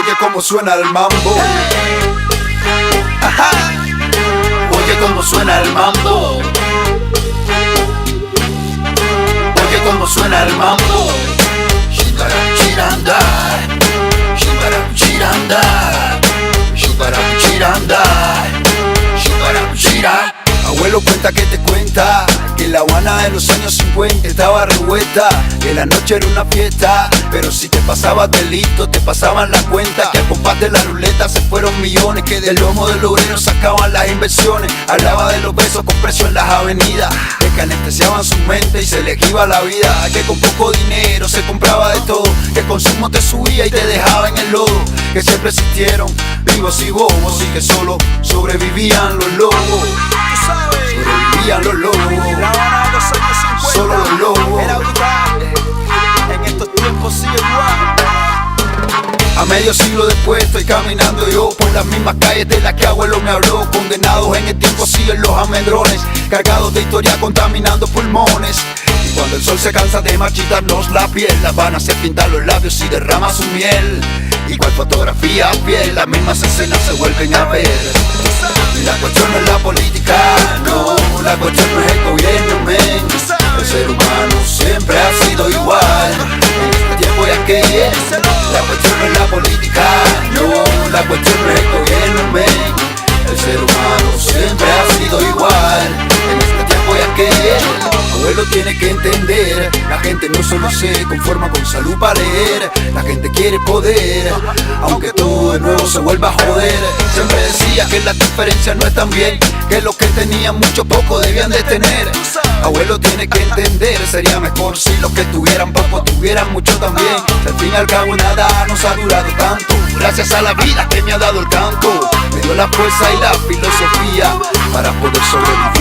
Oye cómo suena el mambo. Ajá. Oye cómo suena el mambo. Oye cómo suena el mambo. Shibaram chiranda, shibaram chiranda, shibaram chiranda, shibaram chiranda. Abuelo cuenta que te cuenta que la Habana de los años 50 estaba revuelta, que la noche era una fiesta, pero si te pasabas delito te pasaban la cuenta, que al compás de la ruleta se fueron millones, que del lomo del obrero sacaban las inversiones. Hablaba de los besos con precio en las avenidas, de que anestesiaban su mente y se les iba la vida, que con poco dinero se compraba de todo, que el consumo te subía y te dejaba en el lodo, que siempre existieron vivos y bobos y que solo sobrevivían los lobos. Sobrevivían los lobos, solo los lobos. Era brutal, en estos tiempos sigue igual. A medio siglo después estoy caminando yo por las mismas calles de las que abuelo me habló. Condenados en el tiempo siguen los almendrones, cargados de historia contaminando pulmones. Y cuando el sol se cansa de marchitarnos la piel, las Habana se pintan los labios y derrama su miel. Y cual fotografía fiel, las mismas escenas se vuelven a ver. Y la cuestión no es la política, no, la cuestión no es el gobierno, men. El ser humano siempre ha sido igual, en este tiempo y aquel. La cuestión no es la política, no, la cuestión no es el gobierno, men. El ser humano siempre ha sido igual, en este tiempo y aquel. Abuelo tiene que entender, la gente no solo se conforma con salud para leer, la gente quiere poder, aunque todo de nuevo se vuelva a joder. Siempre decía que las diferencias no están bien, que los que tenían mucho poco debían de tener. Abuelo tiene que entender, sería mejor si los que tuvieran poco tuvieran mucho también. Al fin y al cabo nada nos ha durado tanto, gracias a la vida que me ha dado el canto, me dio la fuerza y la filosofía para poder sobrevivir.